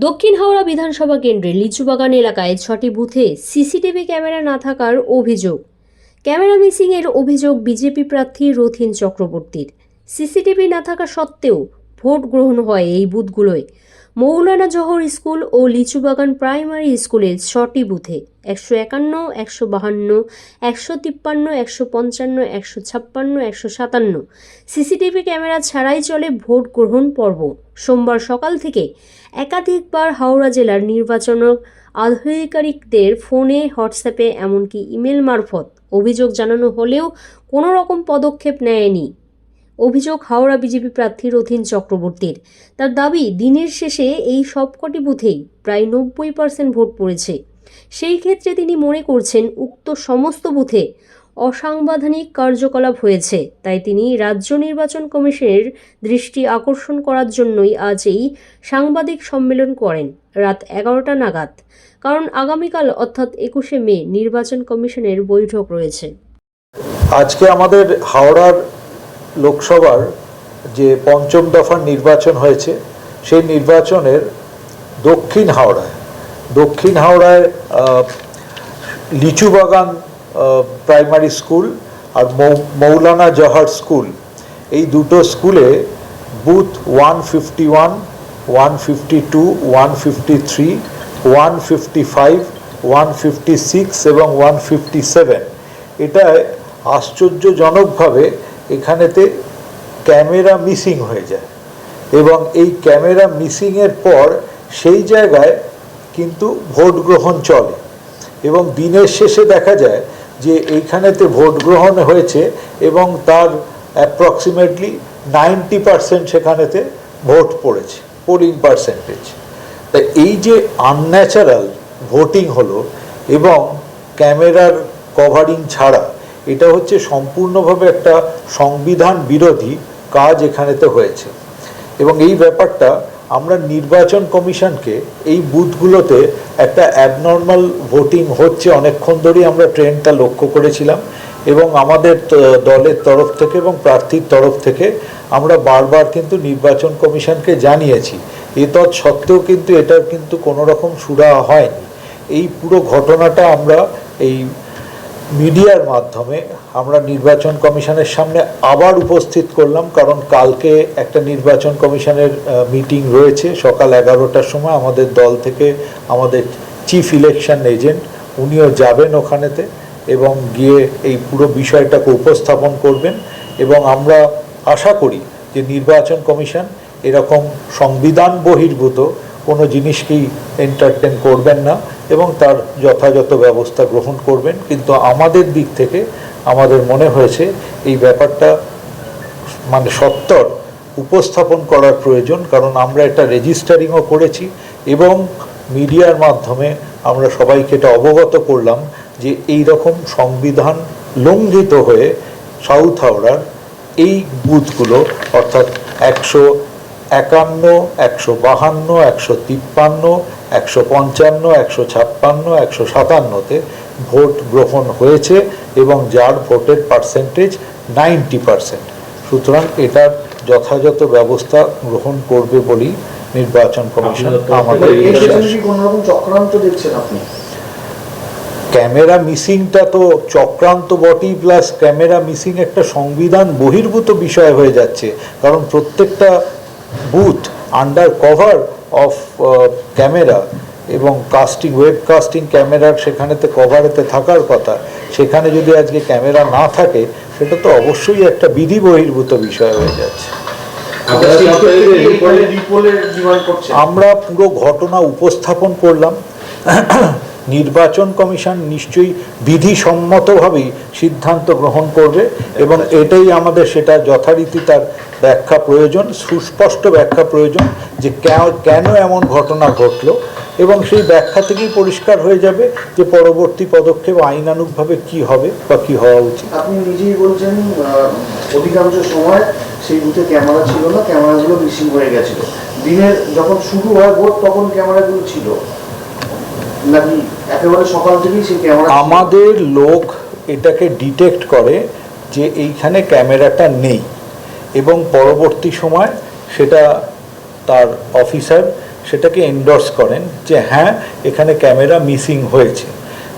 দক্ষিণ হাওড়া বিধানসভা কেন্দ্রে লিচুবাগান এলাকায় 6টি বুথে সিসিটিভি ক্যামেরা না থাকার অভিযোগ। ক্যামেরা মিসিংয়ের অভিযোগ বিজেপি প্রার্থী রথীন চক্রবর্তীর। সিসিটিভি না থাকা সত্ত্বেও ভোট গ্রহণ হয় এই বুথগুলোয়। মৌলানা জহর স্কুল ও লিচুবাগান প্রাইমারি স্কুলের 6টি বুথে 151, 152, 153, 155, 156, 157 সিসিটিভি ক্যামেরা ছাড়াই চলে ভোট গ্রহণ পর্ব। সোমবার সকাল থেকে একাধিকবার হাওড়া জেলার নির্বাচন আধিকারিকদের ফোনে, হোয়াটসঅ্যাপে, এমনকি ইমেল মারফত অভিযোগ জানানো হলেও কোনো রকম পদক্ষেপ নেয়নি। অভিযোগ হাওড়া বিজেপি প্রার্থী রথীন চক্রবর্তীর। তার দাবি, দিনের শেষে এই সবকটি বুথেই প্রায় 90% ভোট পড়েছে। সেই ক্ষেত্রে তিনি মনে করছেন উক্ত সমস্ত বুথে অসাংবিধানিক কার্যকলাপ হয়েছে। তাই তিনি রাজ্য নির্বাচন কমিশনের দৃষ্টি আকর্ষণ করার জন্যই আজ এই সাংবাদিক সম্মেলন করেন রাত 11টা নাগাদ। কারণ আগামীকাল অর্থাৎ 21শে মে নির্বাচন কমিশনের বৈঠক রয়েছে। আজকে আমাদের হাওড়ার লোকসভার যে পঞ্চম দফার নির্বাচন হয়েছে, সেই নির্বাচনের দক্ষিণ হাওড়ায় লিচুবাগান প্রাইমারি স্কুল আর মৌলানা জহর স্কুল, এই দুটো স্কুলে বুথ 151, 152, 153, 155, 156 এবং 157 এটায় আশ্চর্যজনকভাবে এখানেতে ক্যামেরা মিসিং হয়ে যায় এবং এই ক্যামেরা মিসিংয়ের পর সেই জায়গায় কিন্তু ভোট গ্রহণ চলে এবং দিনের শেষে দেখা যায় যে এইখানেতে ভোট গ্রহণ হয়েছে এবং তার অ্যাপ্রক্সিমেটলি 90% সেখানেতে ভোট পড়েছে, পোলিং পার্সেন্টেজ। তা এই যে আনন্যাচারাল ভোটিং হলো এবং ক্যামেরার কভারিং ছাড়া, এটা হচ্ছে সম্পূর্ণভাবে একটা সংবিধান বিরোধী কাজ এখানেতে হয়েছে। এবং এই ব্যাপারটা আমরা নির্বাচন কমিশনকে, এই বুথগুলোতে একটা অ্যাবনর্মাল ভোটিং হচ্ছে অনেকক্ষণ ধরেই আমরা ট্রেন্ডটা লক্ষ্য করেছিলাম এবং আমাদের দলের তরফ থেকে এবং প্রার্থীর তরফ থেকে আমরা বারবার কিন্তু নির্বাচন কমিশনকে জানিয়েছি। এতৎ সত্ত্বেও কিন্তু এটার কিন্তু কোনো রকম সুরাহা হয়নি। এই পুরো ঘটনাটা আমরা এই মিডিয়ার মাধ্যমে আমরা নির্বাচন কমিশনের সামনে আবার উপস্থিত করলাম, কারণ কালকে একটা নির্বাচন কমিশনের মিটিং রয়েছে সকাল 11টার সময়। আমাদের দল থেকে আমাদের চিফ ইলেকশন এজেন্ট উনিও যাবেন ওখানেতে এবং গিয়ে এই পুরো বিষয়টাকে উপস্থাপন করবেন এবং আমরা আশা করি যে নির্বাচন কমিশন এরকম সংবিধান বহির্ভূত কোনো জিনিসকেই এন্টারটেন করবেন না এবং তার যথাযথ ব্যবস্থা গ্রহণ করবেন। কিন্তু আমাদের দিক থেকে আমাদের মনে হয়েছে এই ব্যাপারটা মানে সত্বর উপস্থাপন করার প্রয়োজন, কারণ আমরা এটা রেজিস্টারিংও করেছি এবং মিডিয়ার মাধ্যমে আমরা সবাইকে এটা অবগত করলাম যে এই রকম সংবিধান লঙ্ঘিত হয়ে সাউথ হাওড়ার এই বুথগুলো অর্থাৎ 151, 152, 153, 155, 156, 157তে ভোট গ্রহণ হয়েছে এবং যার ভোটের পার্সেন্টেজ 90%। সুতরাং এটার যথাযথ ব্যবস্থা গ্রহণ করবে বলেই নির্বাচন কমিশন আমাদের। চক্রান্ত দেখছেন আপনি? ক্যামেরা মিসিংটা তো চক্রান্ত বটেই, প্লাস ক্যামেরা মিসিং একটা সংবিধান বহির্ভূত বিষয় হয়ে যাচ্ছে, কারণ প্রত্যেকটা booth under cover of camera এবং কাস্টিং, ওয়েব কাস্টিং ক্যামেরার সেখানেতে কভারেতে থাকার কথা। সেখানে যদি আজকে ক্যামেরা না থাকে সেটা তো অবশ্যই একটা বিধি বহির্ভূত বিষয় হয়ে যাচ্ছে। আমরা পুরো ঘটনা উপস্থাপন করলাম। নির্বাচন কমিশন নিশ্চয়ই বিধিসম্মতভাবেই সিদ্ধান্ত গ্রহণ করবে এবং এটাই আমাদের সেটা যথারীতি তার ব্যাখ্যা প্রয়োজন, সুস্পষ্ট ব্যাখ্যা প্রয়োজন যে কেন এমন ঘটনা ঘটলো এবং সেই ব্যাখ্যা থেকেই পরিষ্কার হয়ে যাবে যে পরবর্তী পদক্ষেপ আইনানুগভাবে কি হবে বা কি হওয়া উচিত। আপনি নিজেই বলছেন অধিকাংশ সময় সেই বুথে ক্যামেরা ছিল না, ক্যামেরাগুলো মিসিং হয়ে গেছিল। দিনের যখন শুরু হয় ভোট তখন ক্যামেরাগুলো ছিল নাকি একেবারে সকাল থেকেই সেই ক্যামেরা? আমাদের লোক এটাকে ডিটেক্ট করে যে এইখানে ক্যামেরাটা নেই এবং পরবর্তী সময় সেটা তার অফিসার সেটাকে এন্ডোর্স করেন যে হ্যাঁ এখানে ক্যামেরা মিসিং হয়েছে।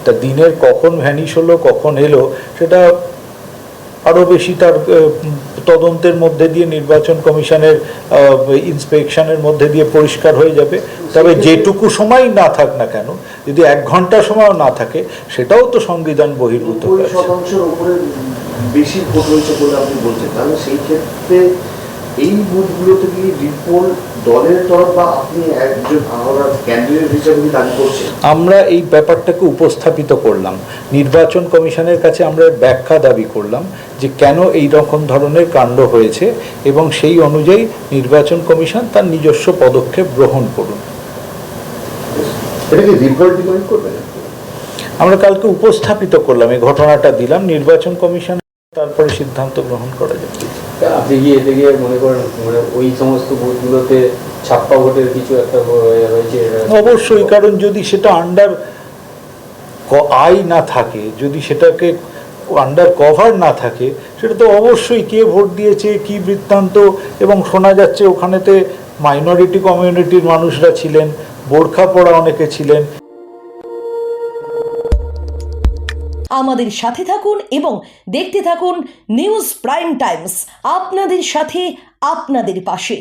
তা দিনের কখন ভ্যানিশ হলো কখন এলো সেটা আরও বেশি তার তদন্তের মধ্যে দিয়ে নির্বাচন কমিশনের ইন্সপেকশনের মধ্যে দিয়ে পরিষ্কার হয়ে যাবে। তবে যেটুকু সময় না থাক না কেন, যদি 1 ঘন্টা সময়ও না থাকে সেটাও তো সংবিধান বহির্ভূত। 90% উপরে বেশি ভোট হয়েছে বলে আপনি বলছেন, তাহলে সেই ক্ষেত্রে এই বুথগুলোতে কি রিপোর্ট দলের তরফ বা আপনি একজন আমরা ক্যান্ডিডেট হিসেবে কি দাবি করছেন? আমরা এই ব্যাপারটাকে উপস্থাপিত করলাম নির্বাচন কমিশনের কাছে, আমরা ব্যাখ্যা দাবি করলাম যে কেন এই রকম ধরনের কাণ্ড হয়েছে এবং সেই অনুযায়ী নির্বাচন কমিশন তার নিজস্ব পদক্ষেপ গ্রহণ করুন। এটা কি রিপোর্ট ডিমান্ড করবেন? আমরা কালকে উপস্থাপিত করলাম, এই ঘটনাটা দিলাম, নির্বাচন কমিশন তারপরে সিদ্ধান্ত গ্রহণ করা যাবে। আপনি কি এতে গিয়ে মনে করেন মানে ওই সমস্ত বুথগুলোতে ছাপ্পা ভোটের কিছু একটা হয়েছে? অবশ্যই, কারণ যদি সেটা আন্ডার আই না থাকে, যদি সেটাকে আন্ডার কভার না থাকে, সেটা তো অবশ্যই কে ভোট দিয়েছে কি বৃত্তান্ত, এবং শোনা যাচ্ছে ওখানেতে মাইনরিটি কমিউনিটির মানুষরা ছিলেন, বোরখা পরা অনেকে ছিলেন। আমাদের সাথে থাকুন এবং দেখতে থাকুন নিউজ প্রাইম টাইমস, আপনাদের সাথে আপনাদের পাশে।